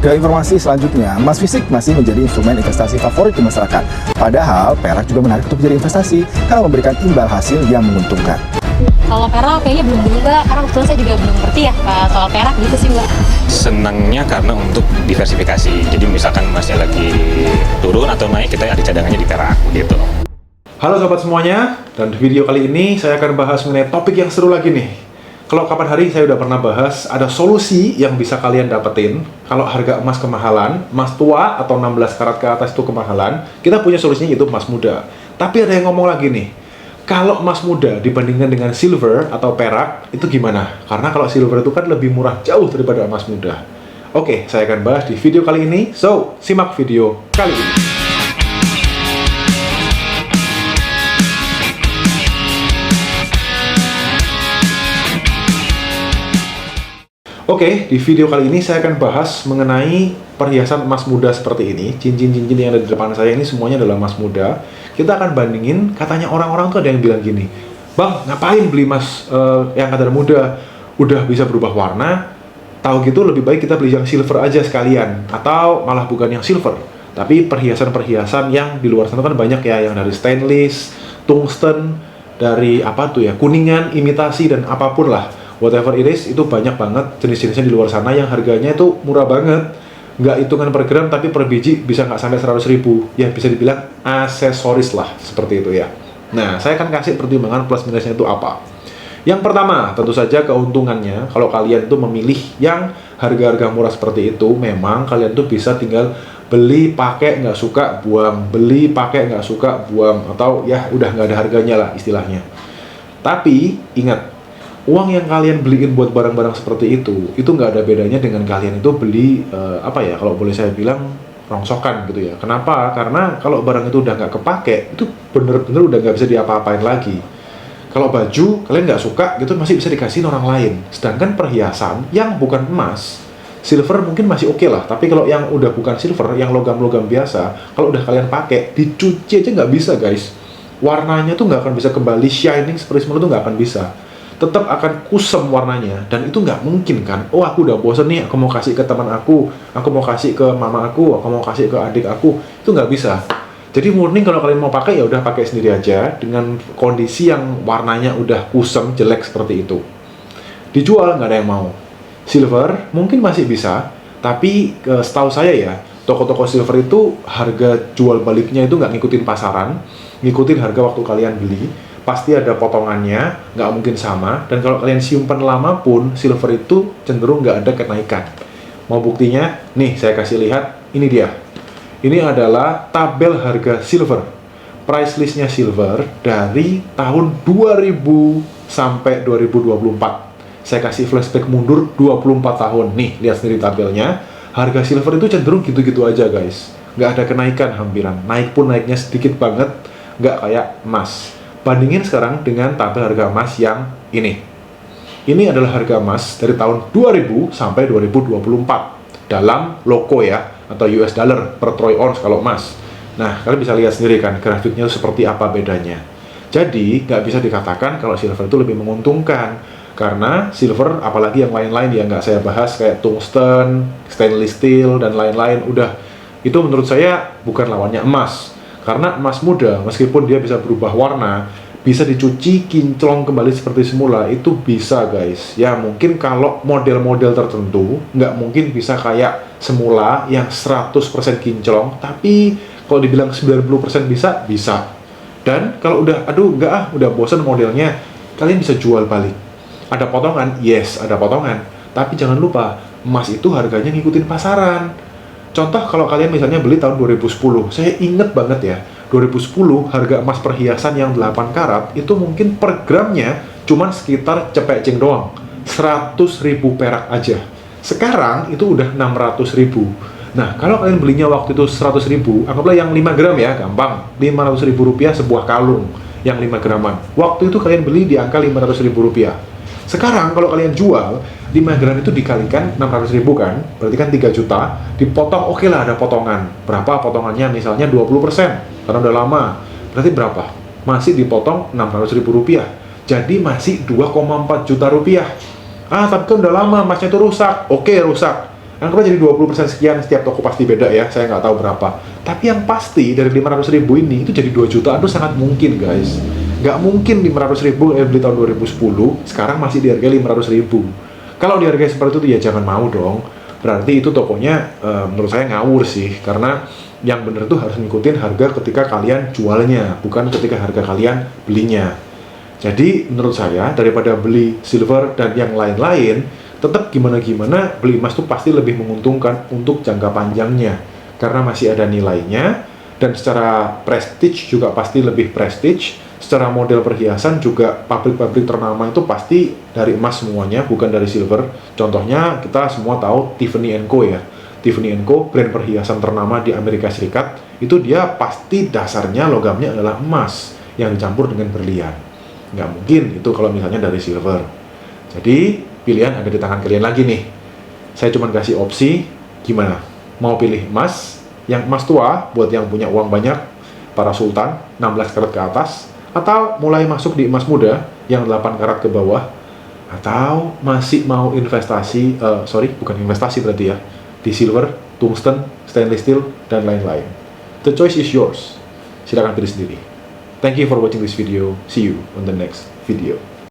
Ke informasi selanjutnya, emas fisik masih menjadi instrumen investasi favorit di masyarakat. Padahal perak juga menarik untuk menjadi investasi karena memberikan imbal hasil yang menguntungkan. Kalau perak kayaknya belum dulu Mbak, karena kebetulan saya juga belum ngerti ya soal perak gitu sih Mbak. Senangnya karena untuk diversifikasi, jadi misalkan emasnya lagi turun atau naik, kita ada cadangannya di perak gitu. Halo sobat semuanya, dan di video kali ini saya akan bahas mengenai topik yang seru lagi nih. Kalau kapan hari saya udah pernah bahas, ada solusi yang bisa kalian dapetin kalau harga emas kemahalan, emas tua atau 16 karat ke atas itu kemahalan, kita punya solusinya itu emas muda. Tapi ada yang ngomong lagi nih, kalau emas muda dibandingkan dengan silver atau perak, itu gimana? Karena kalau silver itu kan lebih murah jauh daripada emas muda. Oke, saya akan bahas di video kali ini, so simak video kali ini. Oke, di video kali ini saya akan bahas mengenai perhiasan emas muda seperti ini. Cincin-cincin yang ada di depan saya ini semuanya adalah emas muda. Kita akan bandingin, katanya orang-orang tuh ada yang bilang gini, Bang, ngapain beli emas yang kadar muda? Udah bisa berubah warna, tahu gitu lebih baik kita beli yang silver aja sekalian. Atau malah bukan yang silver, tapi perhiasan-perhiasan yang di luar sana kan banyak ya, yang dari stainless, tungsten, dari apa tuh ya, kuningan, imitasi, dan apapun lah. Whatever it is, itu banyak banget jenis-jenisnya di luar sana yang harganya itu murah banget. Nggak hitungan per gram, tapi per biji bisa nggak sampai 100.000. Ya, bisa dibilang aksesoris lah, seperti itu ya. Nah, saya akan kasih pertimbangan plus minusnya itu apa. Yang pertama, tentu saja keuntungannya, kalau kalian tuh memilih yang harga-harga murah seperti itu, memang kalian tuh bisa tinggal beli, pakai, nggak suka, buang. Beli, pakai, nggak suka, buang. Atau ya, udah nggak ada harganya lah istilahnya. Tapi, ingat, uang yang kalian beliin buat barang-barang seperti itu nggak ada bedanya dengan kalian itu beli, apa ya, kalau boleh saya bilang, rongsokan gitu ya. Kenapa? Karena kalau barang itu udah nggak kepake, itu bener-bener udah nggak bisa diapa-apain lagi. Kalau baju, kalian nggak suka, gitu masih bisa dikasihin orang lain. Sedangkan perhiasan yang bukan emas, silver mungkin masih oke lah, tapi kalau yang udah bukan silver, yang logam-logam biasa, kalau udah kalian pakai, dicuci aja nggak bisa guys. Warnanya tuh nggak akan bisa kembali shining seperti semula, tuh nggak akan bisa. Tetap akan kusam warnanya, dan itu nggak mungkin kan. Oh, aku udah bosen nih, aku mau kasih ke teman aku mau kasih ke mama aku mau kasih ke adik aku, itu nggak bisa. Jadi murni kalau kalian mau pakai, ya udah pakai sendiri aja dengan kondisi yang warnanya udah kusam jelek seperti itu. Dijual nggak ada yang mau. Silver mungkin masih bisa, tapi setahu saya ya, toko-toko silver itu harga jual baliknya itu nggak ngikutin pasaran, ngikutin harga waktu kalian beli. Pasti ada potongannya, nggak mungkin sama. Dan kalau kalian simpan lama pun, silver itu cenderung nggak ada kenaikan. Mau buktinya? Nih, saya kasih lihat. Ini dia. Ini adalah tabel harga silver. Price listnya silver dari tahun 2000 sampai 2024. Saya kasih flashback mundur 24 tahun. Nih, lihat sendiri tabelnya. Harga silver itu cenderung gitu-gitu aja, guys. Nggak ada kenaikan hampiran. Naik pun naiknya sedikit banget, nggak kayak emas. Bandingin sekarang dengan tabel harga emas yang ini. Ini adalah harga emas dari tahun 2000 sampai 2024 dalam loko ya, atau US dollar per troy ounce kalau emas. Nah, kalian bisa lihat sendiri kan grafiknya seperti apa bedanya. Jadi, nggak bisa dikatakan kalau silver itu lebih menguntungkan. Karena silver, apalagi yang lain-lain yang nggak saya bahas kayak tungsten, stainless steel, dan lain-lain, udah itu menurut saya bukan lawannya emas. Karena emas muda, meskipun dia bisa berubah warna, bisa dicuci, kinclong kembali seperti semula, itu bisa guys. Ya mungkin kalau model-model tertentu, nggak mungkin bisa kayak semula yang 100% kinclong, tapi kalau dibilang 90% bisa, bisa. Dan kalau udah, aduh nggak udah bosan modelnya, kalian bisa jual balik. Ada potongan? Yes, ada potongan. Tapi jangan lupa, emas itu harganya ngikutin pasaran. Contoh kalau kalian misalnya beli tahun 2010, saya inget banget ya, 2010 harga emas perhiasan yang 8 karat itu mungkin per gramnya cuman sekitar cepek-ceng doang, 100.000 perak aja. Sekarang itu udah 600.000. Nah, kalau kalian belinya waktu itu 100.000, anggaplah yang 5 gram ya, gampang, 500.000 rupiah sebuah kalung yang 5 graman. Waktu itu kalian beli di angka 500.000 rupiah. Sekarang kalau kalian jual 5 gram itu dikalikan 600.000 kan, berarti kan 3 juta, dipotong, oke lah ada potongan. Berapa potongannya? Misalnya 20%, karena udah lama. Berarti berapa? Masih dipotong 600.000 rupiah. Jadi masih 2,4 juta rupiah. Ah, tapi kan udah lama, emasnya itu rusak. Oke, rusak. Yang kedua jadi 20% sekian, setiap toko pasti beda ya, saya nggak tahu berapa. Tapi yang pasti dari 500.000 ini itu jadi 2 jutaan itu sangat mungkin guys. Nggak mungkin 500.000 beli tahun 2010, sekarang masih dihargai 500.000. Kalau dihargai seperti itu ya jangan mau dong. Berarti itu tokonya menurut saya ngawur sih, karena yang bener tuh harus ngikutin harga ketika kalian jualnya, bukan ketika harga kalian belinya. Jadi menurut saya daripada beli silver dan yang lain-lain, tetap gimana-gimana beli emas tuh pasti lebih menguntungkan untuk jangka panjangnya, karena masih ada nilainya, dan secara prestige juga pasti lebih prestige. Secara model perhiasan juga pabrik-pabrik ternama itu pasti dari emas semuanya, bukan dari silver. Contohnya kita semua tahu Tiffany & Co ya. Tiffany & Co, brand perhiasan ternama di Amerika Serikat, itu dia pasti dasarnya logamnya adalah emas yang dicampur dengan berlian. Nggak mungkin itu kalau misalnya dari silver. Jadi pilihan ada di tangan kalian lagi nih. Saya cuma kasih opsi, gimana? Mau pilih emas, yang emas tua buat yang punya uang banyak, para sultan, 16 karat ke atas, atau mulai masuk di emas muda yang 8 karat ke bawah, atau masih mau investasi, bukan investasi berarti ya, di silver, tungsten, stainless steel, dan lain-lain. The choice is yours. Silakan pilih sendiri. Thank you for watching this video. See you on the next video.